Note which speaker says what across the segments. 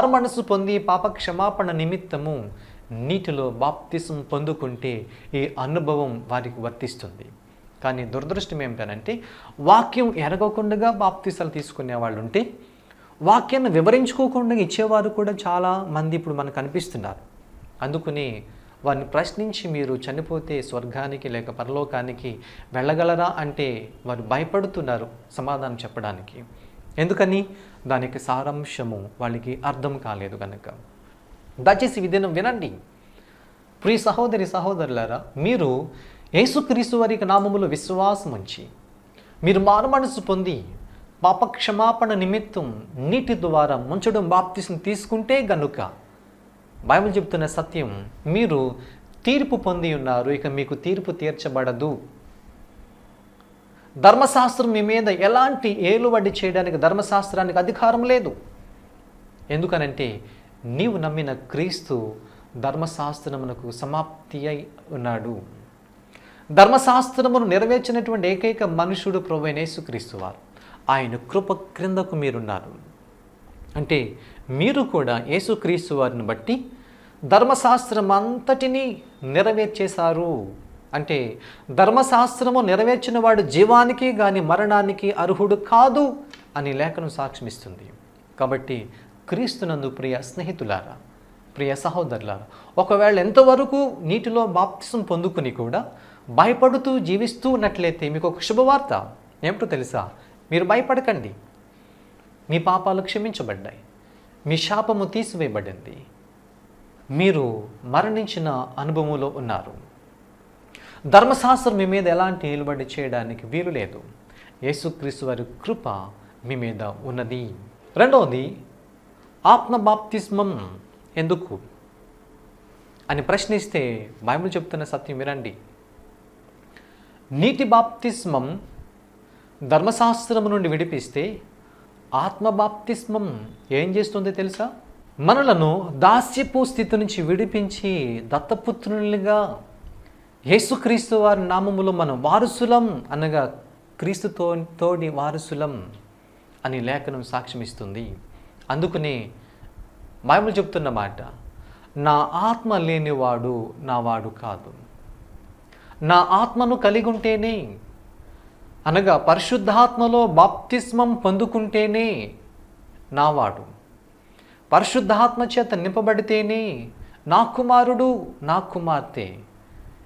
Speaker 1: మారు మనసు పొంది పాప క్షమాపణ నిమిత్తము నీటిలో బాప్తిసం పొందుకుంటే ఈ అనుభవం వారికి వర్తిస్తుంది. కానీ దురదృష్టం ఏమిటనంటే వాక్యం ఎరగకుండా బాప్తిసాలు తీసుకునే వాళ్ళు ఉంటే, వాక్యాన్ని వివరించుకోకుండా ఇచ్చేవారు కూడా చాలా మంది ఇప్పుడు మనకు కనిపిస్తున్నారు. అందుకని వారిని ప్రశ్నించి మీరు చనిపోతే స్వర్గానికి లేక పరలోకానికి వెళ్ళగలరా అంటే వారు భయపడుతున్నారు సమాధానం చెప్పడానికి. ఎందుకని? దానికి సారాంశము వాళ్ళకి అర్థం కాలేదు కనుక. దయచేసి విధానం వినండి. ప్రియ సహోదరి సహోదరులారా, మీరు యేసుక్రీస్తు వారి నామములో విశ్వాసం ఉంచి మీరు మారు మనసు పొంది పాపక్షమాపణ నిమిత్తం నీటి ద్వారా ముంచడం బాప్తిసం తీసుకుంటే గనుక బైబిల్ చెప్తున్న సత్యం, మీరు తీర్పు పొంది ఉన్నారు. ఇక మీకు తీర్పు తీర్చబడదు. ధర్మశాస్త్రం మీ మీద ఎలాంటి ఏలుబడి చేయడానికి ధర్మశాస్త్రానికి అధికారం లేదు. ఎందుకనంటే నీవు నమ్మిన క్రీస్తు ధర్మశాస్త్రమునకు సమాప్తి అయి ఉన్నాడు. ధర్మశాస్త్రమును నెరవేర్చినటువంటి ఏకైక మనుషుడు ప్రభువైన యేసుక్రీస్తు వారు. ఆయన కృప క్రిందకు మీరున్నారు. అంటే మీరు కూడా యేసుక్రీస్తు వారిని బట్టి ధర్మశాస్త్రం అంతటినీ నెరవేర్చేశారు. అంటే ధర్మశాస్త్రము నెరవేర్చిన వాడు జీవానికి కానీ మరణానికి అర్హుడు కాదు అని లేఖనం సాక్ష్యమిస్తుంది. కాబట్టి క్రీస్తునందు ప్రియ స్నేహితులారా, ప్రియ సహోదరులారా, ఒకవేళ ఎంతవరకు నీటిలో బాప్తిసం పొందుకుని కూడా భయపడుతూ జీవిస్తూ ఉన్నట్లయితే మీకు ఒక శుభవార్త ఏమిటో తెలుసా? మీరు భయపడకండి. మీ పాపాలు క్షమించబడ్డాయి. మీ శాపము తీసివేయబడింది. మీరు మరణించిన అనుభవంలో ఉన్నారు. ధర్మశాస్త్రం మీ మీద ఎలాంటి నిలబడి చేయడానికి వీలు లేదు. యేసుక్రీస్తు వారి కృప మీ మీద ఉన్నది. రెండవది, ఆత్మ బాప్తిస్మం ఎందుకు అని ప్రశ్నిస్తే బైబిల్ చెప్తున్న సత్యం వినండి. నీటి బాప్తిస్మం ధర్మశాస్త్రము నుండి విడిపిస్తే, ఆత్మ బాప్తిస్మం ఏం చేస్తుందో తెలుసా? మనలను దాస్యపు స్థితి నుంచి విడిపించి దత్తపుత్రులుగా యేసుక్రీస్తు వారి నామములో మనం వారసులం, అనగా క్రీస్తుతో తోడి వారసులం అని లేఖనం సాక్ష్యమిస్తుంది. అందుకనే బైబిల్ చెప్తున్న మాట, నా ఆత్మ లేనివాడు నా వాడు కాదు. నా ఆత్మను కలిగి ఉంటేనే, అనగా పరిశుద్ధాత్మలో బాప్తిస్మం పొందుకుంటేనే నావాడు. పరిశుద్ధాత్మ చేత నింపబడితేనే నా కుమారుడు, నా కుమార్తె.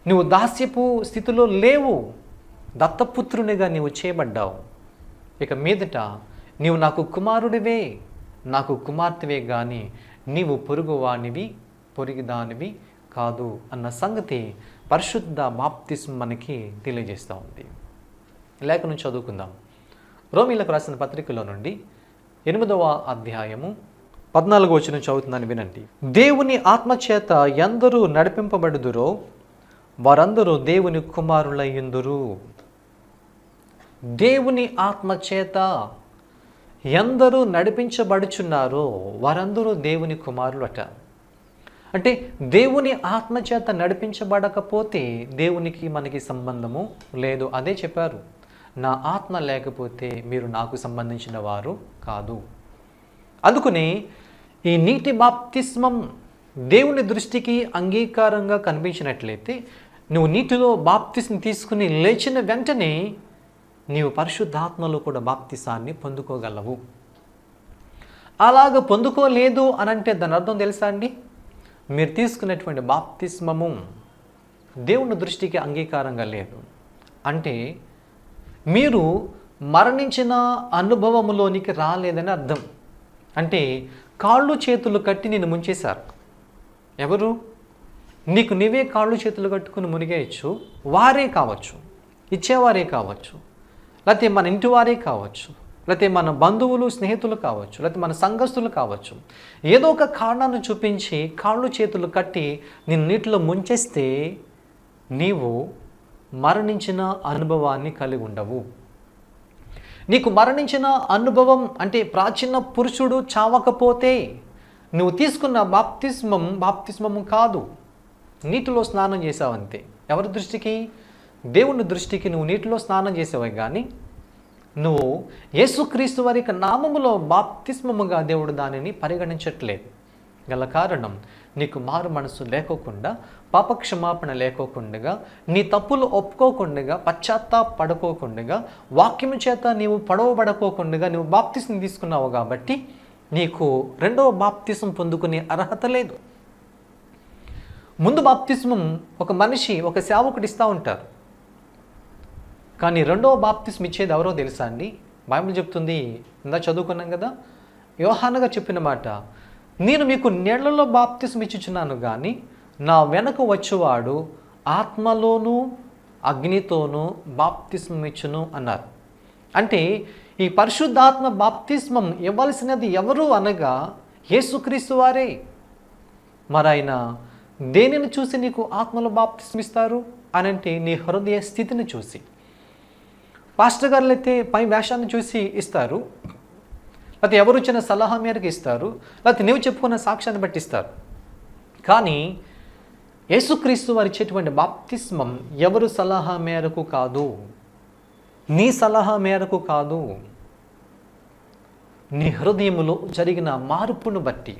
Speaker 1: నువ్వు దాస్యపు స్థితిలో లేవు, దత్తపుత్రునిగా నీవు చేయబడ్డావు. ఇక మీదట నీవు నాకు కుమారుడివే, నాకు కుమార్తెవే కానీ నీవు పొరుగువానివి, పొరుగుదానివి కాదు అన్న సంగతి పరిశుద్ధ బాప్తిస్మం మనకి తెలియజేస్తూ ఉంది. లేఖను చదువుకుందాం. రోమీలకు రాసిన పత్రికలో నుండి 8వ అధ్యాయము 14వ వచనం చదువుతుందని వినండి. దేవుని ఆత్మచేత ఎందరూ నడిపింపబడుదురో వారందరూ దేవుని కుమారులయ్యుందురు. దేవుని ఆత్మచేత ఎందరూ నడిపించబడుచున్నారో వారందరూ దేవుని కుమారులు అట. అంటే దేవుని ఆత్మచేత నడిపించబడకపోతే దేవునికి మనకి సంబంధము లేదు. అదే చెప్పారు, నా ఆత్మ లేకపోతే మీరు నాకు సంబంధించిన వారు కాదు. అందుకని ఈ నీటి బాప్తిస్మం దేవుని దృష్టికి అంగీకారంగా కనిపించినట్లయితే, నువ్వు నీటిలో బాప్తిస్మం తీసుకుని లేచిన వెంటనే నీవు పరిశుద్ధాత్మలో కూడా బాప్తిసాన్ని పొందుకోగలవు. అలాగ పొందుకోలేదు అనంటే దాని అర్థం తెలుసా అండి? మీరు తీసుకున్నటువంటి బాప్తిస్మము దేవుని దృష్టికి అంగీకారంగా లేదు. అంటే మీరు మరణించిన అనుభవములోనికి రాలేదని అర్థం. అంటే కాళ్ళు చేతులు కట్టి నిన్ను ముంచేశారు. ఎవరు? నీకు నీవే కాళ్ళు చేతులు కట్టుకుని మునిగేయచ్చు. వారే కావచ్చు, ఇచ్చేవారే కావచ్చు, లేకపోతే మన ఇంటి వారే కావచ్చు, లేకపోతే మన బంధువులు స్నేహితులు కావచ్చు, లేకపోతే మన సంఘస్థులు కావచ్చు. ఏదో ఒక కారణాన్ని చూపించి కాళ్ళు చేతులు కట్టి నిన్ను నీటిలో ముంచేస్తే నీవు మరణించిన అనుభవాన్ని కలిగి ఉండవు. నీకు మరణించిన అనుభవం అంటే ప్రాచీన పురుషుడు చావకపోతే నువ్వు తీసుకున్న బాప్తిస్మము కాదు, నీటిలో స్నానం చేసావంతే. ఎవరి దృష్టికి? దేవుని దృష్టికి నువ్వు నీటిలో స్నానం చేసావే కానీ నువ్వు యేసుక్రీస్తు వారి యొక్క నామములో బాప్తిస్మముగా దేవుడు దానిని పరిగణించట్లేదు. గల కారణం నీకు మారు మనసు లేకోకుండా, పాపక్షమాపణ లేకోకుండా, నీ తప్పులు ఒప్పుకోకుండా, పశ్చాత్తాపడుకోకుండా, వాక్యము చేత నీవు పడవబడుకోకుండా నువ్వు బాప్తిస్మం తీసుకున్నావు కాబట్టి నీకు రెండవ బాప్తిస్మం పొందుకునే అర్హత లేదు. ముందు బాప్తిస్మం ఒక మనిషి, ఒక సేవకుడు ఇస్తూ ఉంటారు. కానీ రెండవ బాప్తిస్మం ఇచ్చేది ఎవరో తెలుసా అండి? బైబిల్ చెప్తుంది, ఇందా చదువుకున్నాం కదా, యోహానుగా చెప్పిన మాట, నేను మీకు నీళ్లలో బాప్తిస్మం ఇచ్చుచున్నాను కానీ నా వెనక వచ్చేవాడు ఆత్మలోనూ అగ్నితోనూ బాప్తిస్మం ఇచ్చును అన్నారు. అంటే ఈ పరిశుద్ధాత్మ బాప్తిస్మం ఇవ్వాల్సినది ఎవరు అనగా యేసుక్రీస్తు వారే. మరి ఆయన దేనిని చూసి నీకు ఆత్మలో బాప్తిస్మం ఇస్తారు అని అంటే నీ హృదయ స్థితిని చూసి. పాస్టర్ గారులు అయితే పై వేషాన్ని చూసి ఇస్తారు, లేకపోతే ఎవరు ఇచ్చిన సలహా మేరకు ఇస్తారు, లేకపోతే నీవు చెప్పుకున్న సాక్ష్యాన్ని బట్టి ఇస్తారు. కానీ యేసుక్రీస్తు వారు ఇచ్చేటువంటి బాప్తిస్మం ఎవరు సలహా మేరకు కాదు, నీ సలహా మేరకు కాదు, నీ హృదయములో జరిగిన మార్పును బట్టి.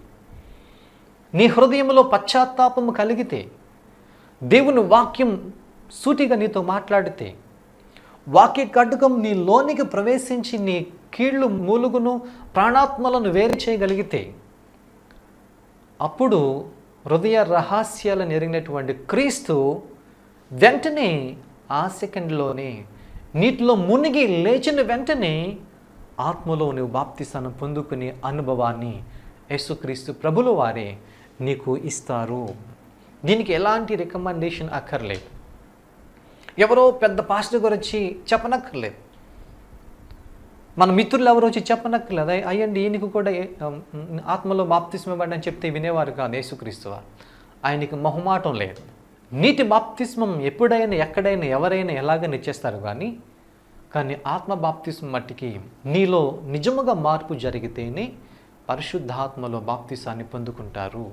Speaker 1: నీ హృదయంలో పశ్చాత్తాపము కలిగితే, దేవుని వాక్యం సూటిగా నీతో మాట్లాడితే, వాక్య ఖడ్గం నీ లోనికి ప్రవేశించి నీ కీళ్ళు మూలుగును ప్రాణాత్మలను వేరు చేయగలిగితే, అప్పుడు హృదయ రహస్యాలను ఎరిగినటువంటి క్రీస్తు వెంటనే ఆ సెకండ్లోనే నీటిలో మునిగి లేచిన వెంటనే ఆత్మలో నువ్వు బాప్తిసాన్ని పొందుకునే అనుభవాన్ని యేసుక్రీస్తు ప్రభుల వారే నీకు ఇస్తారు. దీనికి ఎలాంటి రికమెండేషన్ అక్కర్లేదు. ఎవరో పెద్ద పాస్టర్ గారు వచ్చి చెప్పనక్కర్లేదు. మన మిత్రులు ఎవరో వచ్చి చెప్పనక్కర్లేదు. అయ్యండి ఈయనకు కూడా ఆత్మలో బాప్తిస్మం ఇవ్వండి అని చెప్తే వినేవారు కాదు యేసుక్రీస్తు వారు. ఆయనకి మొహమాటం లేదు. నీటి బాప్తిస్మం ఎప్పుడైనా, ఎక్కడైనా, ఎవరైనా ఎలాగైనా ఇచ్చేస్తారు. కానీ ఆత్మ బాప్తిస్మం మట్టికి నీలో నిజముగా మార్పు జరిగితేనే పరిశుద్ధాత్మలో బాప్తిసాన్ని పొందుకుంటారు,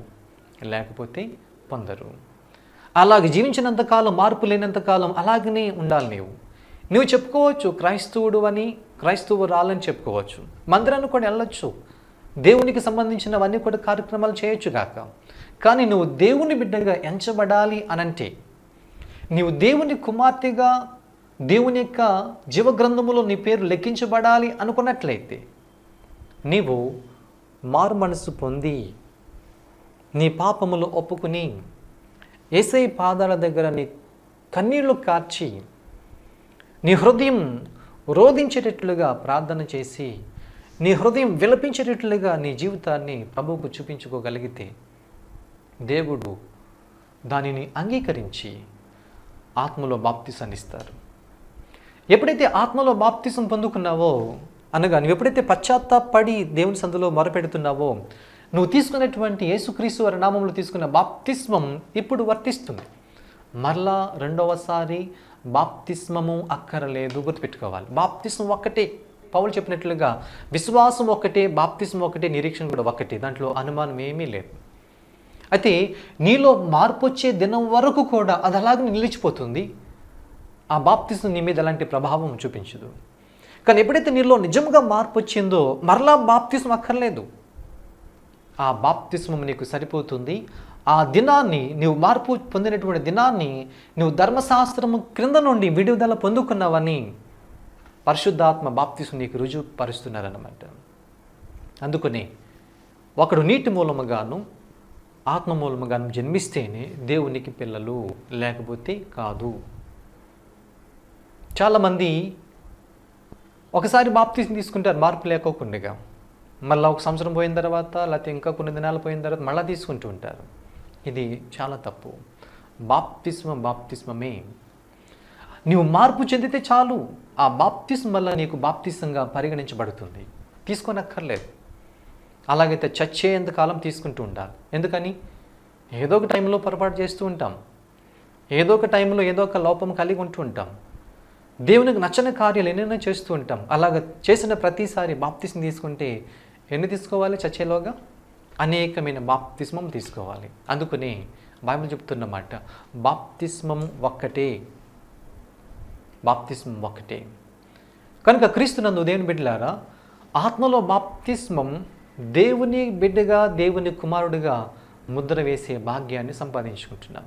Speaker 1: లేకపోతే పొందరు. అలాగే జీవించినంతకాలం, మార్పు లేనంతకాలం అలాగనే ఉండాలి. నువ్వు చెప్పుకోవచ్చు క్రైస్తవుడు అని, క్రైస్తవురాలని చెప్పుకోవచ్చు, మందిరాన్ని కూడా వెళ్ళొచ్చు, దేవునికి సంబంధించినవన్నీ కూడా కార్యక్రమాలు చేయొచ్చు కాక. కానీ నువ్వు దేవుని బిడ్డగా ఎంచబడాలి అనంటే, నీవు దేవుని కుమార్తెగా దేవుని యొక్క జీవగ్రంథములో నీ పేరు లెక్కించబడాలి అనుకున్నట్లయితే, నీవు మారు మనసు పొంది నీ పాపములు ఒప్పుకుని యేసయ్య పాదాల దగ్గర నీ కన్నీళ్లు కార్చి నీ హృదయం రోధించేటట్లుగా ప్రార్థన చేసి, నీ హృదయం విలపించేటట్లుగా నీ జీవితాన్ని ప్రభువుకు చూపించుకోగలిగితే దేవుడు దానిని అంగీకరించి ఆత్మలో బాప్తిసాన్ని ఇస్తారు. ఎప్పుడైతే ఆత్మలో బాప్తిసం పొందుకున్నావో అనగా నువ్వు ఎప్పుడైతే పశ్చాత్తాపడి దేవుని సందులో మొరపెడుతున్నావో, నువ్వు తీసుకున్నటువంటి యేసుక్రీస్తు వారి నామంలో తీసుకున్న బాప్తిస్మం ఇప్పుడు వర్తిస్తుంది. మరలా రెండవసారి బాప్తిస్మము అక్కరలేదు, గుర్తుపెట్టుకోవాలి. బాప్తిస్మం ఒక్కటే, పౌలు చెప్పినట్లుగా విశ్వాసం ఒక్కటే, బాప్తిస్మం ఒకటే, నిరీక్షణ కూడా ఒక్కటే, దాంట్లో అనుమానం ఏమీ లేదు. అయితే నీలో మార్పు వచ్చే దినం వరకు కూడా అది అలాగే నిలిచిపోతుంది. ఆ బాప్తిస్మం నీ మీద ఎలాంటి ప్రభావం చూపించదు. కానీ ఎప్పుడైతే నీలో నిజంగా మార్పు వచ్చిందో మరలా బాప్తిస్మం అక్కర్లేదు. ఆ బాప్తిస్మం నీకు సరిపోతుంది. ఆ దినాన్ని, నీవు మార్పు పొందినటువంటి దినాన్ని నువ్వు ధర్మశాస్త్రము క్రింద నుండి విడుదల పొందుకున్నావని పరిశుద్ధాత్మ బాప్తిస్మం నీకు రుజువు పరుస్తున్నారన్నమాట. అందుకని ఒకడు నీటి మూలముగాను ఆత్మ మూలముగాను జన్మిస్తేనే దేవునికి పిల్లలు, లేకపోతే కాదు. చాలామంది ఒకసారి బాప్తిస్మం తీసుకుంటారు మార్పు లేకోకుండా, మళ్ళీ ఒక సంవత్సరం పోయిన తర్వాత, లేకపోతే ఇంకా కొన్ని దినాలు పోయిన తర్వాత మళ్ళీ తీసుకుంటూ ఉంటారు. ఇది చాలా తప్పు. బాప్తిస్మమే. నీవు మార్పు చెందితే చాలు, ఆ బాప్తిస్మం వల్ల నీకు బాప్తిస్మంగా పరిగణించబడుతుంది. తీసుకోనక్కర్లేదు. అలాగైతే చచ్చేంతకాలం తీసుకుంటూ ఉండాలి. ఎందుకని? ఏదో ఒక టైంలో పొరపాటు చేస్తూ ఉంటాం, ఏదో ఒక టైంలో ఏదో ఒక లోపం కలిగి ఉంటూ ఉంటాం, దేవునికి నచ్చని కార్యాలు ఎన్నెన్నో చేస్తూ ఉంటాం. అలాగ చేసిన ప్రతిసారి బాప్తిస్మం తీసుకుంటే ఎన్ని తీసుకోవాలి? చచ్చేలోగా అనేకమైన బాప్తిస్మం తీసుకోవాలి. అందుకని బైబిల్ చెప్తున్నమాట, బాప్తిస్మం ఒక్కటే. కనుక క్రీస్తునందు దేవుని బిడ్డలారా, ఆత్మలో బాప్తిస్మం దేవుని బిడ్డగా, దేవుని కుమారుడిగా ముద్ర వేసే భాగ్యాన్ని సంపాదించుకుంటున్నాం.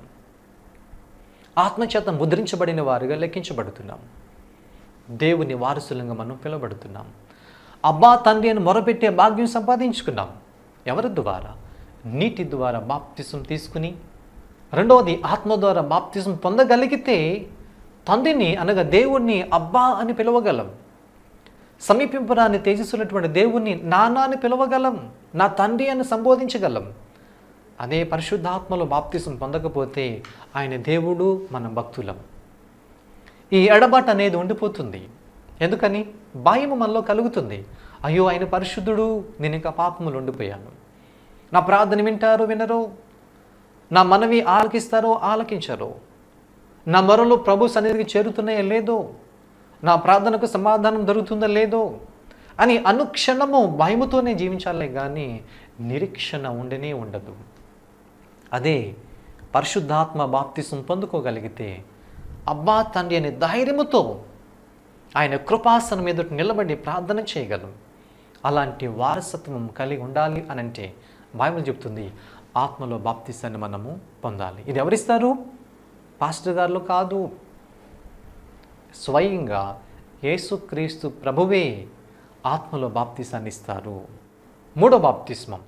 Speaker 1: ఆత్మచేత ముద్రించబడిన వారుగా లెక్కించబడుతున్నాం. దేవుని వారసులంగా మనం పిలువబడుతున్నాం. అబ్బా తండ్రి అని మొరపెట్టే భాగ్యం సంపాదించుకున్నాం. ఎవరి ద్వారా? నీటి ద్వారా బాప్తిసం తీసుకుని, రెండవది ఆత్మ ద్వారా బాప్తిసం పొందగలిగితే తండ్రిని అనగా దేవుణ్ణి అబ్బా అని పిలవగలం. సమీపింపరాని తేజస్సున్నటువంటి దేవుణ్ణి నాన్న అని పిలవగలం. నా తండ్రి అని సంబోధించగలం. అదే పరిశుద్ధాత్మలో బాప్తిసం పొందకపోతే ఆయన దేవుడు, మనం భక్తులం. ఈ ఎడబాటు అనేది ఉండిపోతుంది. ఎందుకని? భయము మనలో కలుగుతుంది. అయ్యో ఆయన పరిశుద్ధుడు, నేను ఇంకా పాపములు ఉండిపోయాను. నా ప్రార్థన వింటారో వినరో, నా మనవి ఆలకిస్తారో ఆలకించరో, నా మొరలు ప్రభు సన్నిధికి చేరుతున్నాయో లేదో, నా ప్రార్థనకు సమాధానం దొరుకుతుందో లేదో అని అనుక్షణము భయముతోనే జీవించాలే కానీ నిరీక్షణ ఉండనే ఉండదు. అదే పరిశుద్ధాత్మ బాప్తిసం పొందుకోగలిగితే అబ్బా తండ్రి అనే ధైర్యముతో ఆయన కృపాసనం ఎదుట నిలబడి ప్రార్థన చేయగలం. అలాంటి వారసత్వం కలిగి ఉండాలి అనంటే బైబిల్ చెప్తుంది ఆత్మలో బాప్తిసాన్ని మనము పొందాలి. ఇది ఎవరిస్తారు? పాస్టర్ గారు కాదు, స్వయంగా యేసుక్రీస్తు ప్రభువే ఆత్మలో బాప్తిసాన్ని ఇస్తారు. మూడో బాప్తిస్మం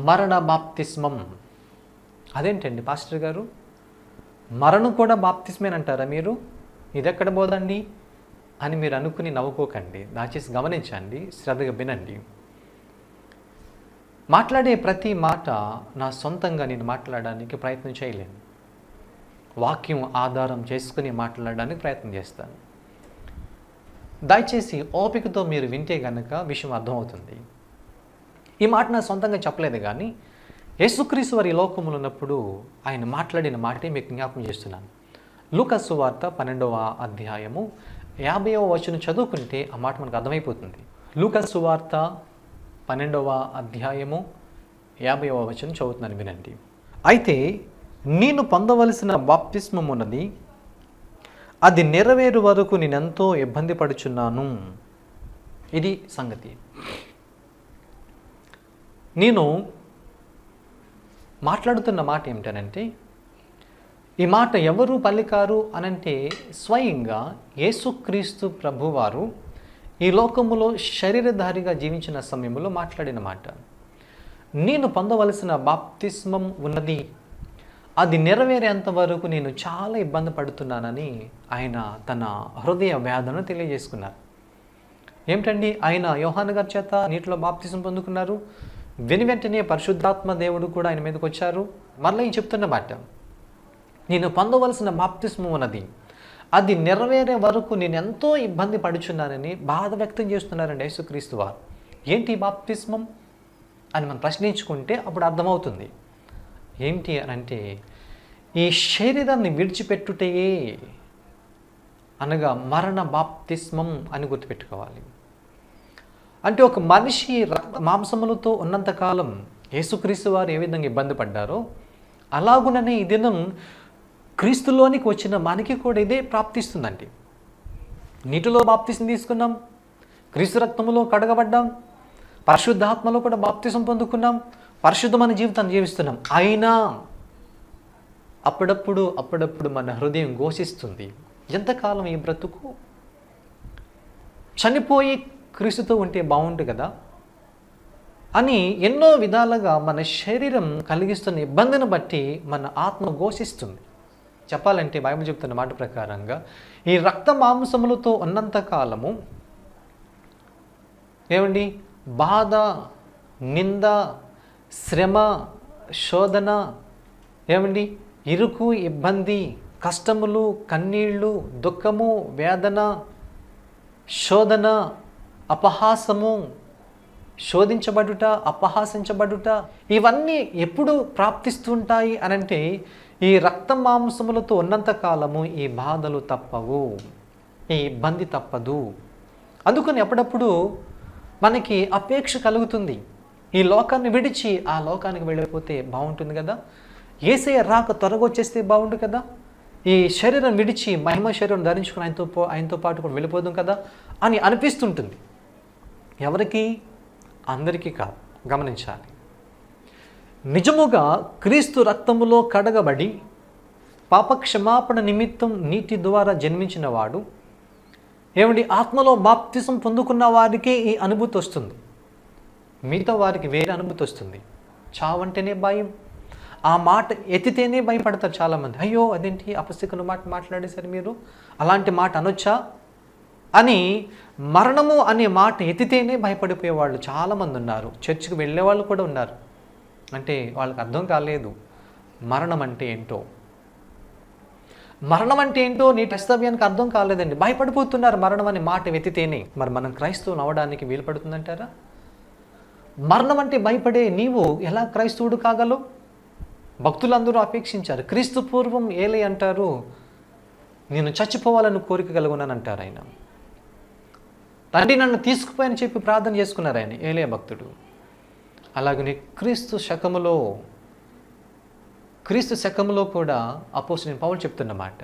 Speaker 1: మరణ బాప్తిస్మం. అదేంటండి పాస్టర్ గారు, మరణం కూడా బాప్తిస్మేనంటారా మీరు? ఇదెక్కడ పోదండి అని మీరు అనుకుని నవ్వుకోకండి. దయచేసి గమనించండి, శ్రద్ధగా వినండి. మాట్లాడే ప్రతి మాట నా సొంతంగా నేను మాట్లాడడానికి ప్రయత్నం చేయలేను. వాక్యం ఆధారం చేసుకుని మాట్లాడడానికి ప్రయత్నం చేస్తాను. దయచేసి ఓపికతో మీరు వింటే కనుక విషయం అర్థమవుతుంది. ఈ మాట నా సొంతంగా చెప్పలేదు కానీ యేసుక్రీస్తు వారి లోకములో ఉన్నప్పుడు ఆయన మాట్లాడిన మాటే మీకు జ్ఞాపకం చేస్తున్నాను. లూకా సువార్త 12వ అధ్యాయము 50వ వచనం చదువుకుంటే ఆ మాట మనకు అర్థమైపోతుంది. లూకా సువార్త 12వ అధ్యాయము 50వ వచనం చదువుతున్నాను, వినండి. అయితే నేను పొందవలసిన బాప్తిస్మం ఉన్నది, అది నెరవేరు వరకు నేనెంతో ఇబ్బంది పడుచున్నాను. ఇది సంగతి. నేను మాట్లాడుతున్న మాట ఏమిటనంటే, ఈ మాట ఎవరు పలికారు అనంటే స్వయంగా యేసుక్రీస్తు ప్రభువారు ఈ లోకములో శరీరధారిగా జీవించిన సమయంలో మాట్లాడిన మాట. నేను పొందవలసిన బాప్తిస్మం ఉన్నది, అది నెరవేరేంత వరకు నేను చాలా ఇబ్బంది పడుతున్నానని ఆయన తన హృదయ వేదనను తెలియజేసుకున్నారు. ఏమిటండి? ఆయన యోహాను గారి చేత నీటిలో బాప్తిస్మం పొందుకున్నారు. వెంటనే పరిశుద్ధాత్మ దేవుడు కూడా ఆయన మీదకి వచ్చారు. మరలా ఆయన చెప్తున్న మాట, నేను పొందవలసిన బాప్తిస్మం ఉన్నది, అది నెరవేరే వరకు నేను ఎంతో ఇబ్బంది పడుచున్నానని బాధ వ్యక్తం చేస్తున్నారండి యేసుక్రీస్తు వారు. ఏంటి బాప్తిస్మం అని మనం ప్రశ్నించుకుంటే అప్పుడు అర్థమవుతుంది. ఏంటి అని అంటే, ఈ శరీరాన్ని విడిచిపెట్టుటయే అనగా మరణ బాప్తిస్మం అని గుర్తుపెట్టుకోవాలి. అంటే ఒక మనిషి మాంసములతో ఉన్నంతకాలం యేసుక్రీస్తు వారు ఏ విధంగా ఇబ్బంది పడ్డారో అలాగుననే ఈ దినం క్రీస్తులోనికి వచ్చిన మనకి కూడా ఇదే ప్రాప్తిస్తుందండి. నీటిలో బాప్తిసం తీసుకున్నాం, క్రీస్తు రక్తములో కడగబడ్డాం, పరిశుద్ధాత్మలో కూడా బాప్తిసం పొందుకున్నాం, పరిశుద్ధమైన జీవితాన్ని జీవిస్తున్నాం. అయినా అప్పుడప్పుడు మన హృదయం ఘోషిస్తుంది, ఎంతకాలం ఈ బ్రతుకు, చనిపోయి క్రీస్తుతో ఉంటే బాగుండు కదా అని ఎన్నో విధాలుగా మన శరీరం కలిగిస్తున్న ఇబ్బందిని బట్టి మన ఆత్మ ఘోషిస్తుంది. చెప్పాలంటే బైబిల్ చెప్తున్న మాట ప్రకారంగా ఈ రక్త మాంసములతో ఉన్నంత కాలము ఏమండి, బాధ, నింద, శ్రమ, శోధన, ఏమండి, ఇరుకు, ఇబ్బంది, కష్టములు, కన్నీళ్ళు, దుఃఖము, వేదన, శోధన, అపహాసము, శోధించబడుట, అపహాసించబడుట, ఇవన్నీ ఎప్పుడు ప్రాప్తిస్తుంటాయి అనంటే ఈ రక్త మాంసములతో ఉన్నంత కాలము ఈ బాధలు తప్పవు, ఈ ఇబ్బంది తప్పదు. అందుకని అప్పుడప్పుడు మనకి అపేక్ష కలుగుతుంది, ఈ లోకాన్ని విడిచి ఆ లోకానికి వెళ్ళిపోతే బాగుంటుంది కదా, యేసయ్య రాక త్వరగా వచ్చేస్తే బాగుండు కదా, ఈ శరీరం విడిచి మహిమ శరీరం ధరించుకుని ఆయనతో పాటు కూడా వెళ్ళిపోదాం కదా అని అనిపిస్తుంటుంది. ఎవరికి? అందరికీ కాదు. గమనించాలి. నిజముగా క్రీస్తు రక్తములో కడగబడి పాపక్షమాపణ నిమిత్తం నీటి ద్వారా జన్మించిన వాడు ఆత్మలో బాప్తిసం పొందుకున్న వారికే ఈ అనుభూతి వస్తుంది. మిగతా వారికి వేరే అనుభూతి వస్తుంది. చావంటేనే భయం. ఆ మాట ఎత్తితేనే భయపడతారు చాలామంది. అయ్యో అదేంటి అపశకున మాట మాట్లాడేశారు మీరు, అలాంటి మాట అనొచ్చా అని మరణము అనే మాట ఎత్తితేనే భయపడిపోయే వాళ్ళు చాలామంది ఉన్నారు. చర్చికి వెళ్ళే వాళ్ళు కూడా ఉన్నారు. అంటే వాళ్ళకి అర్థం కాలేదు మరణం అంటే ఏంటో. మరణం అంటే ఏంటో నీ క్రైస్తవ్యానికి అర్థం కాలేదండి. భయపడిపోతున్నారు మరణం అనే మాట ఎత్తితేనే. మరి మనం క్రైస్తవులు అవడానికి వీలు పడుతుందంటారా? మరణం అంటే భయపడే నీవు ఎలా క్రైస్తవుడు కాగలవు? భక్తులందరూ అపేక్షించారు. క్రీస్తు పూర్వం ఏలే అంటారు, నేను చచ్చిపోవాలని కోరిక కలుగున్నాను అంటారు ఆయన. తండ్రి నన్ను తీసుకుపోయని చెప్పి ప్రార్థన చేసుకున్నారు ఆయన, ఏలే భక్తుడు. అలాగనే క్రీస్తు శకములో కూడా అపోస్తలుడైన పౌలు చెప్తున్నమాట,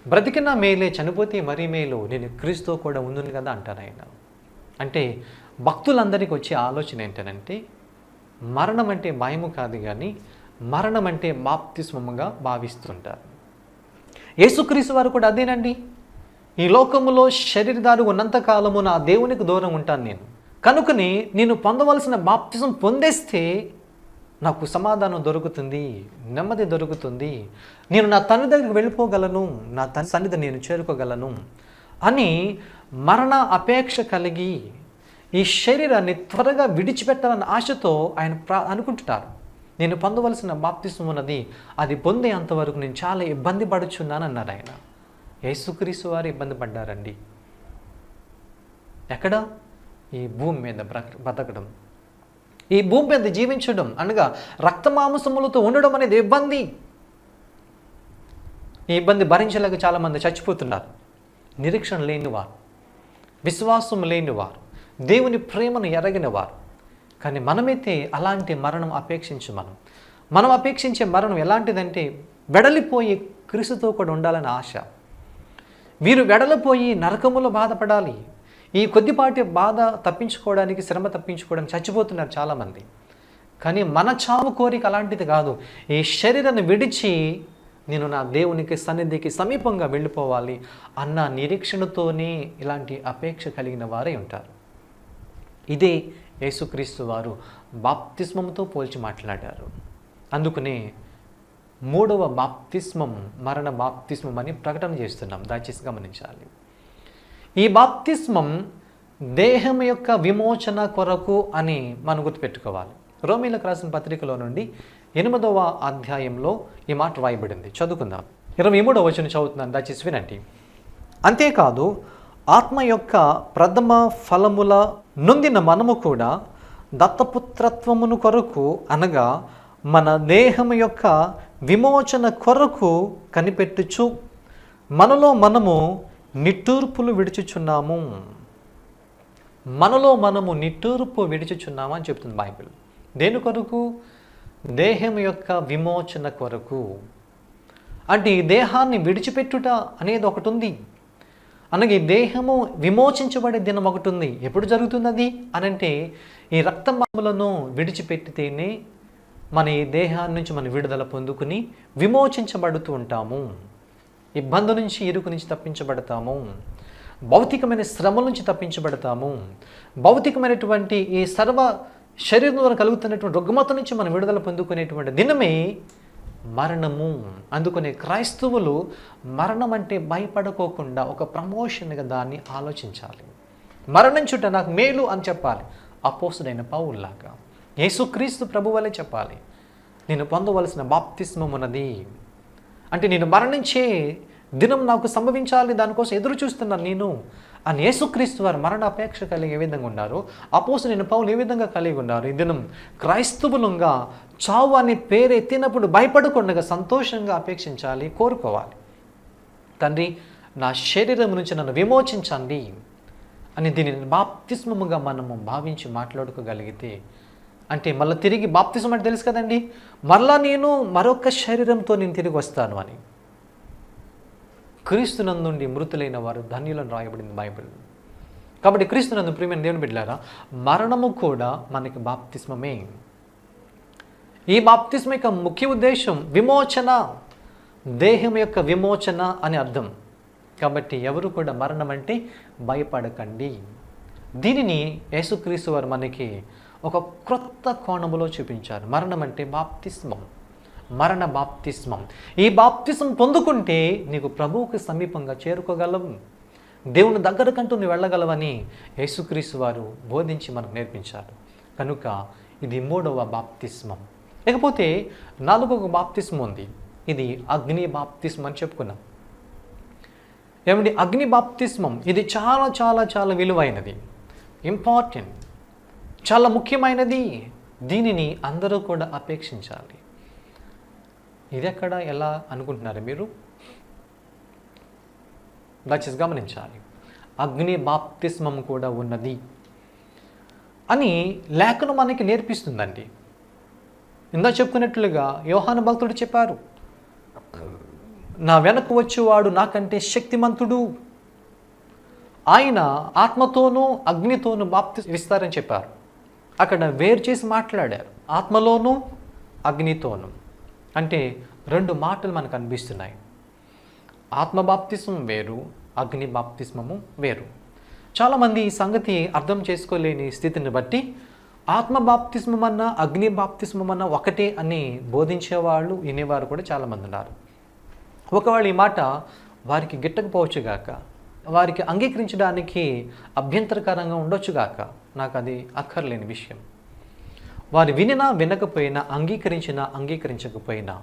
Speaker 1: బ్రతికినా మేలే, చనిపోతే మరీ మేలు, నేను క్రీస్తు కూడా ఉందును కదా అంటారు ఆయన. అంటే భక్తులందరికీ వచ్చే ఆలోచన ఏంటంటే మరణం అంటే భయము కాదు, కానీ మరణం అంటే బాప్తిస్మముగా భావిస్తుంటారు. యేసుక్రీస్తు వారు కూడా అదేనండి. ఈ లోకములో శరీరధారి ఉన్నంతకాలము నా దేవునికి దూరం ఉంటాను నేను, కనుకని నేను పొందవలసిన బాప్తిజం పొందేస్తే నాకు సమాధానం దొరుకుతుంది, నెమ్మది దొరుకుతుంది, నేను నా తండ్రి దగ్గరికి వెళ్ళిపోగలను, నా తండ్రి సన్నిధి నేను చేరుకోగలను అని మరణ అపేక్ష కలిగి ఈ శరీరాన్ని త్వరగా విడిచిపెట్టాలన్న ఆశతో ఆయన అనుకుంటున్నారు. నేను పొందవలసిన బాప్తిసం ఉన్నది, అది పొందేంతవరకు నేను చాలా ఇబ్బంది పడుచున్నాను అన్నారు ఆయన. యేసుక్రీస్తు వారు ఇబ్బంది పడ్డారండి. ఎక్కడ? ఈ భూమి మీద బ్రతకడం, ఈ భూమి మీద జీవించడం అనగా రక్తమాంసములతో ఉండడం అనేది ఇబ్బంది. ఈ ఇబ్బంది భరించలేక చాలామంది చచ్చిపోతున్నారు. నిరీక్షణ లేనివారు, విశ్వాసం లేనివారు, దేవుని ప్రేమను ఎరగినవారు. కానీ మనమైతే అలాంటి మరణం అపేక్షించు. మనం అపేక్షించే మరణం ఎలాంటిదంటే వెడలిపోయి క్రీస్తుతో కూడా ఉండాలని ఆశ. వీరు వెడలిపోయి నరకములో బాధపడాలి. ఈ కొద్దిపాటి బాధ తప్పించుకోవడానికి, శ్రమ తప్పించుకోవడానికి చచ్చిపోతున్నారు చాలామంది. కానీ మన చావు కోరిక అలాంటిది కాదు. ఈ శరీరాన్ని విడిచి నేను నా దేవునికి సన్నిధికి సమీపంగా వెళ్ళిపోవాలి అన్న నిరీక్షణతోనే ఇలాంటి అపేక్ష కలిగిన వారే ఉంటారు. ఇదే యేసుక్రీస్తు వారు బాప్తిస్మంతో పోల్చి మాట్లాడారు. అందుకనే 3వ బాప్తిస్మం మరణ బాప్తిస్మం అని ప్రకటన చేస్తున్నాం. దయచేసి గమనించాలి. ఈ బాప్తిస్మం దేహం యొక్క విమోచన కొరకు అని మనం గుర్తుపెట్టుకోవాలి. రోమీలకు రాసిన పత్రికలో నుండి 8వ అధ్యాయంలో ఈ మాట రాయబడింది. చదువుకుందాం. 23వ వచనం చదువుతున్నాను, దయచేసి వినండి. అంతేకాదు ఆత్మ యొక్క ప్రథమ ఫలముల నొందిన మనము కూడా దత్తపుత్రత్వమును కొరకు అనగా మన దేహము యొక్క విమోచన కొరకు కనిపెట్టుచు మనలో మనము నిట్టూర్పులు విడుచుచున్నాము. మనలో మనము నిట్టూర్పు విడుచుచున్నాము అని చెప్తుంది బైబిల్. దేని కొరకు? దేహం యొక్క విమోచన కొరకు. అంటే ఈ దేహాన్ని విడిచిపెట్టుట అనేది ఒకటి ఉంది. అనగా ఈ దేహము విమోచించబడే దినం ఒకటి ఉంది. ఎప్పుడు జరుగుతుంది అది అనంటే ఈ రక్తమాములను విడిచిపెట్టితేనే మన ఈ దేహాన్ని నుంచి మనం విడుదల పొందుకుని విమోచించబడుతూ ఉంటాము. ఇబ్బంది నుంచి, ఇరుకు నుంచి తప్పించబడతాము. భౌతికమైన శ్రమల నుంచి తప్పించబడతాము. భౌతికమైనటువంటి ఈ సర్వ శరీరం ద్వారా కలుగుతున్నటువంటి రుగ్మత నుంచి మనం విడుదల పొందుకునేటువంటి దినమే మరణము. అందుకనే క్రైస్తవులు మరణం అంటే భయపడుకోకుండా ఒక ప్రమోషన్గా దాన్ని ఆలోచించాలి. మరణించుట నాకు మేలు అని చెప్పాలి. అపోస్తలుడైన పౌలులాగా యేసుక్రీస్తు ప్రభువలే చెప్పాలి, నేను పొందవలసిన బాప్తిస్మం ఉన్నది. అంటే నేను మరణించే దినం నాకు సంభవించాలి, దానికోసం ఎదురు చూస్తున్నాను నేను అని యేసుక్రీస్తు వారు మరణ అపేక్ష కలిగి ఏ విధంగా ఉన్నారు, అపోస్తలుడైన పౌలు ఏ విధంగా కలిగి ఉన్నారు. ఈ దినం క్రైస్తవులంగా చావు అనే పేరు ఎత్తినప్పుడు భయపడకుండా సంతోషంగా అపేక్షించాలి, కోరుకోవాలి. తండ్రి, నా శరీరం నుంచి నన్ను విమోచించండి అని దీనిని బాప్తిస్మముగా మనము భావించి మాట్లాడుకోగలిగితే, అంటే మళ్ళీ తిరిగి బాప్తిస్మం అంటే తెలుసు కదండి, మరలా నేను మరొక శరీరంతో నేను తిరిగి వస్తాను అని. క్రీస్తునందుండి మృతులైన వారు ధన్యులను రాయబడింది బైబిల్. కాబట్టి క్రీస్తునందు ప్రియమైన దేవుని బిడ్డలారా, మరణము కూడా మనకి బాప్తిస్మమే. ఈ బాప్తిస్మ యొక్క ముఖ్య ఉద్దేశం విమోచన, దేహం యొక్క విమోచన అని అర్థం. కాబట్టి ఎవరు కూడా మరణం అంటే భయపడకండి. దీనిని యేసుక్రీస్తు వారు మనకి ఒక క్రొత్త కోణములో చూపించారు. మరణం అంటే బాప్తిస్మం, మరణ బాప్తిస్మం. ఈ బాప్తిస్మం పొందుకుంటే నీకు ప్రభువుకి సమీపంగా చేరుకోగలవు, దేవుని దగ్గరకంటూ నువ్వు వెళ్ళగలవని యేసుక్రీస్తు వారు బోధించి మనకు నేర్పించారు. కనుక ఇది 3వ బాప్తిస్మం. లేకపోతే 4వ బాప్తిస్మం ఉంది. ఇది అగ్ని బాప్తిస్మం అని చెప్పుకున్నాం. ఏమండి, అగ్ని బాప్తిస్మం ఇది చాలా చాలా చాలా విలువైనది, ఇంపార్టెంట్, చాలా ముఖ్యమైనది. దీనిని అందరూ కూడా అపేక్షించాలి. ఇది ఎక్కడ ఎలా అనుకుంటున్నారు మీరు? దయచేసి గమనించాలి. అగ్ని బాప్తిస్మం కూడా ఉన్నది అని లేఖనం మనకి నేర్పిస్తుందండి. ఇందా చెప్పుకున్నట్లుగా యోహాను భక్తుడు చెప్పారు, నా వెనక వచ్చేవాడు నాకంటే శక్తిమంతుడు, ఆయన ఆత్మతోనూ అగ్నితోనూ బాప్తిస్తారని చెప్పారు. అక్కడ వేరు చేసి మాట్లాడారు, ఆత్మలోనూ అగ్నితోనూ. అంటే 2 మాటలు మనకు అనిపిస్తున్నాయి. ఆత్మ బాప్తిస్మం వేరు, అగ్ని బాప్తిస్మము వేరు. చాలామంది ఈ సంగతి అర్థం చేసుకోలేని స్థితిని బట్టి ఆత్మ బాప్తిస్మం అన్నా అగ్ని బాప్తిస్మం అన్నా ఒకటే అని బోధించేవాళ్ళు, వినేవారు కూడా చాలామంది ఉన్నారు. ఒకవేళ ఈ మాట వారికి గిట్టకపోవచ్చుగాక, వారికి అంగీకరించడానికి అభ్యంతరకరంగా ఉండొచ్చుగాక, నాకు అది అక్కర్లేని విషయం. వారు వినినా వినకపోయినా, అంగీకరించినా అంగీకరించకపోయినా,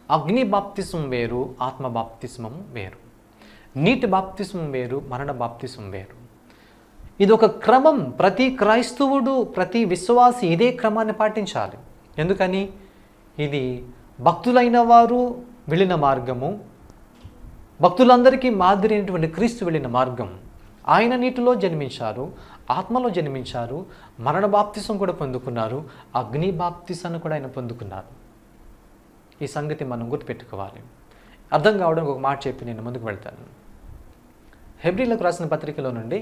Speaker 1: అగ్ని బాప్తిస్మం వేరు, ఆత్మ బాప్తిస్మం వేరు. నీటి బాప్తిస్మం వేరు, మరణ బాప్తిస్మం వేరు. ఇది ఒక క్రమం. ప్రతి క్రైస్తవుడు, ప్రతి విశ్వాసి ఇదే క్రమాన్ని పాటించాలి. ఎందుకని? ఇది భక్తులైన వారు వెళ్ళిన మార్గము, భక్తులందరికీ మాదిరి అయినటువంటి క్రీస్తు వెళ్ళిన మార్గం. ఆయన నీటిలో జన్మించారు, ఆత్మలో జన్మించారు, మరణ బాప్తిసం కూడా పొందుకున్నారు, అగ్ని బాప్తిసాన్ని కూడా ఆయన పొందుకున్నారు. ఈ సంగతి మనం గుర్తుపెట్టుకోవాలి. అర్థం కావడానికి ఒక మాట చెప్పి నేను ముందుకు వెళ్తాను. హెబ్రీలకు రాసిన పత్రికలో నుండి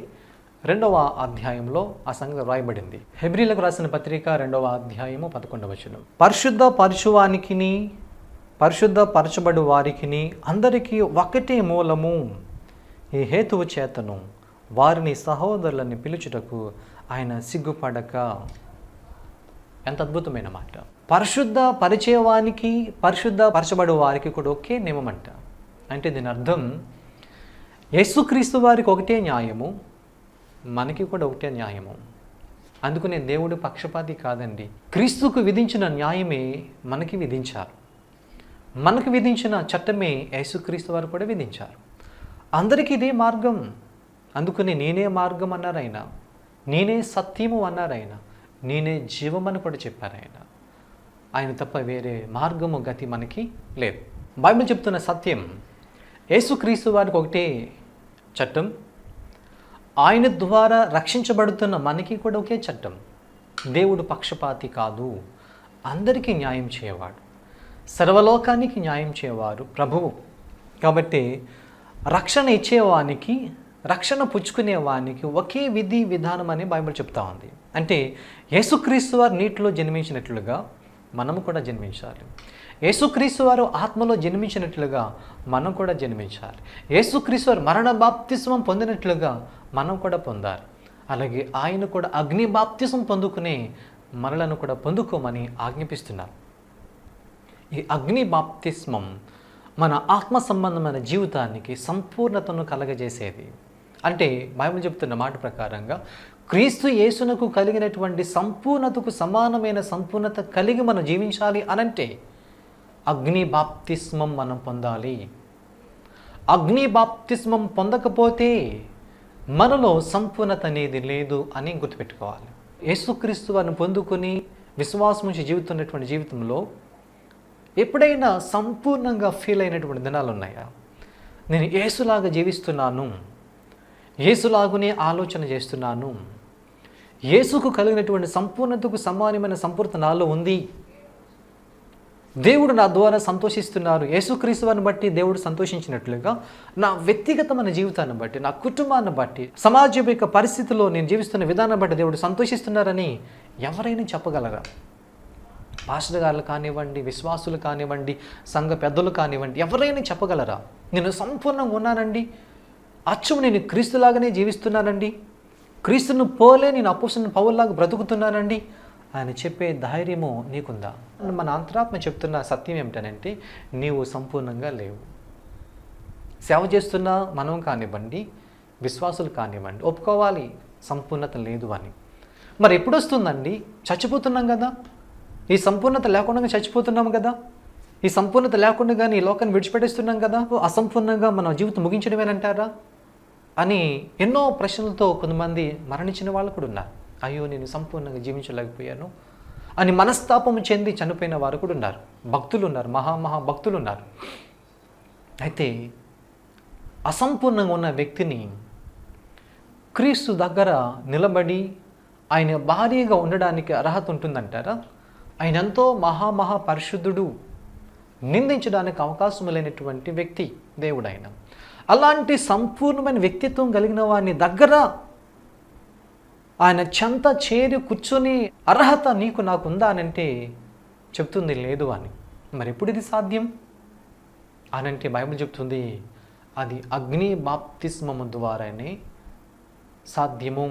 Speaker 1: 2వ అధ్యాయంలో ఆ సంగతి రాయబడింది. హెబ్రీలకు రాసిన పత్రిక 2వ అధ్యాయము 11వ వచనం. పరిశుద్ధ పరచువానికిని పరిశుద్ధ పరచబడు వారికిని అందరికీ ఒకటే మూలము, ఈ హేతువు చేతను వారిని సహోదరులని పిలుచుటకు ఆయన సిగ్గుపడక. ఎంత అద్భుతమైన మాట. పరిశుద్ధ పరిచయవానికి, పరిశుద్ధ పరచబడు వారికి కూడా ఒకే నియమమంట. అంటే దీని అర్థం యేసుక్రీస్తు వారికి ఒకటే న్యాయము, మనకి కూడా ఒకటే న్యాయము. అందుకనే దేవుడు పక్షపాతి కాదండి. క్రీస్తుకు విధించిన న్యాయమే మనకి విధించారు. మనకు విధించిన చట్టమే యేసుక్రీస్తు వారు కూడా విధించారు. అందరికీ ఇదే మార్గం. అందుకని నేనే మార్గం అన్నారు ఆయన, నేనే సత్యము అన్నారు ఆయన, నేనే జీవమని కూడా చెప్పారు ఆయన. ఆయన తప్ప వేరే మార్గము గతి మనకి లేదు. బైబిల్ చెప్తున్న సత్యం, యేసుక్రీస్తు వారికి ఒకటే చట్టం, ఆయన ద్వారా రక్షించబడుతున్న మనకి కూడా ఒకే చట్టం. దేవుడు పక్షపాతి కాదు, అందరికీ న్యాయం చేయవాడు, సర్వలోకానికి న్యాయం చేయవారు ప్రభువు. కాబట్టి రక్షణ ఇచ్చేవానికి, రక్షణ పుచ్చుకునేవానికి ఒకే విధి విధానం అని బైబిల్ చెప్తా ఉంది. అంటే యేసుక్రీస్తు వారు నీటిలో జన్మించినట్లుగా మనము కూడా జన్మించాలి. యేసుక్రీస్తు వారు ఆత్మలో జన్మించినట్లుగా మనం కూడా జన్మించాలి. యేసుక్రీస్తు వారు మరణ బాప్తిస్మం పొందినట్లుగా మనం కూడా పొందాలి. అలాగే ఆయన కూడా అగ్ని బాప్తిస్మం పొందుకునే మనలను కూడా పొందుకోమని ఆజ్ఞాపిస్తున్నారు. ఈ అగ్ని బాప్తిస్మం మన ఆత్మ సంబంధమైన జీవితానికి సంపూర్ణతను కలగజేసేది. అంటే బైబిల్ చెప్తున్న మాట ప్రకారంగా క్రీస్తు యేసునకు కలిగినటువంటి సంపూర్ణతకు సమానమైన సంపూర్ణత కలిగి మనం జీవించాలి అనంటే అగ్ని బాప్తిస్మం మనం పొందాలి. అగ్ని బాప్తిస్మం పొందకపోతే మనలో సంపూర్ణత అనేది లేదు అని గుర్తుపెట్టుకోవాలి. యేసుక్రీస్తు వారిని పొందుకొని విశ్వాసం నుంచి జీవితున్నటువంటి జీవితంలో ఎప్పుడైనా సంపూర్ణంగా ఫీల్ అయినటువంటి దినాలు ఉన్నాయా? నేను యేసులాగా జీవిస్తున్నాను, యేసులాగునే ఆలోచన చేస్తున్నాను, యేసుకు కలిగినటువంటి సంపూర్ణతకు సమానమైన సంపూర్ణత నాలో ఉంది, దేవుడు నా ద్వారా సంతోషిస్తున్నారు. యేసుక్రీస్తు వారిని బట్టి దేవుడు సంతోషించినట్లుగా నా వ్యక్తిగతమైన జీవితాన్ని బట్టి, నా కుటుంబాన్ని బట్టి, సమాజం యొక్క పరిస్థితుల్లో నేను జీవిస్తున్న విధానం బట్టి దేవుడు సంతోషిస్తున్నారని ఎవరైనా చెప్పగలరా? పాస్టర్ గారులు కానివ్వండి, విశ్వాసులు కానివ్వండి, సంఘ పెద్దలు కానివ్వండి, ఎవరైనా చెప్పగలరా? నేను సంపూర్ణంగా ఉన్నానండి, అచ్చము నేను క్రీస్తులాగానే జీవిస్తున్నానండి, క్రీస్తును పోలే నేను అపోస్తలుడైన పౌలులాగా బ్రతుకుతున్నానండి అని చెప్పే ధైర్యము నీకుందా? మన అంతరాత్మ చెప్తున్న సత్యం ఏమిటనంటే, నీవు సంపూర్ణంగా లేవు. సేవ చేస్తున్న మనం కానివ్వండి, విశ్వాసులు కానివ్వండి, ఒప్పుకోవాలి సంపూర్ణత లేదు అని. మరి ఎప్పుడు వస్తుందండి? చచ్చిపోతున్నాం కదా, ఈ సంపూర్ణత లేకుండా చచ్చిపోతున్నాం కదా, ఈ సంపూర్ణత లేకుండా ఈ లోకాన్ని విడిచిపెట్టేస్తున్నాం కదా, అసంపూర్ణంగా మన జీవితం ముగించడమేనంటారా అని ఎన్నో ప్రశ్నలతో కొంతమంది మరణించిన వాళ్ళు కూడా ఉన్నారు. అయ్యో నేను సంపూర్ణంగా జీవించలేకపోయాను అని మనస్తాపం చెంది చనిపోయిన వారు కూడా ఉన్నారు. భక్తులు ఉన్నారు, మహా భక్తులు ఉన్నారు. అయితే అసంపూర్ణంగా ఉన్న వ్యక్తిని క్రీస్తు దగ్గర నిలబడి ఆయన భార్యగా ఉండడానికి అర్హత ఉంటుందంటారా? ఆయన ఎంతో మహా పరిశుద్ధుడు, నిందించడానికి అవకాశం లేనటువంటి వ్యక్తి దేవుడు ఆయన. అలాంటి సంపూర్ణమైన వ్యక్తిత్వం కలిగిన వారిని దగ్గర ఆయన చెంత చేరి కూర్చొని అర్హత నీకు నాకుందా అనంటే చెప్తుంది లేదు అని. మరి ఎప్పుడు ఇది సాధ్యం అనంటే బైబిల్ చెప్తుంది అది అగ్ని బాప్తిస్మము ద్వారానే సాధ్యము.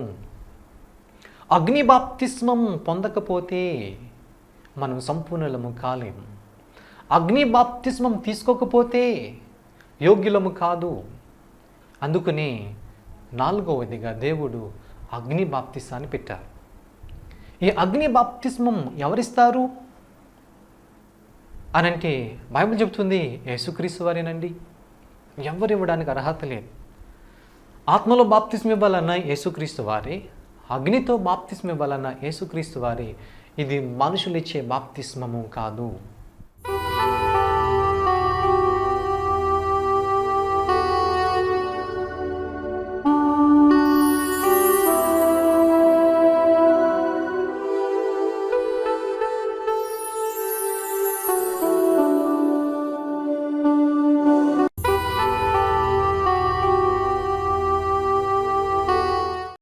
Speaker 1: అగ్ని బాప్తిస్మం పొందకపోతే మనం సంపూర్ణులము కాలేము. అగ్ని బాప్తిస్మం తీసుకోకపోతే యోగ్యులము కాదు. అందుకనే 4వదిగా దేవుడు అగ్ని బాప్తిస్మాన్ని పెట్టారు. ఈ అగ్ని బాప్తిస్మం ఎవరిస్తారు అనంటే బైబిల్ చెబుతుంది యేసుక్రీస్తు వారేనండి. ఎవరు ఇవ్వడానికి అర్హత లేదు. ఆత్మలో బాప్తిస్మం ఇవ్వాలన్న యేసుక్రీస్తు వారే, అగ్నితో బాప్తిస్మం ఇవ్వాలన్న యేసుక్రీస్తు వారే. ఇది మనుషులు ఇచ్చే బాప్తిస్మము కాదు.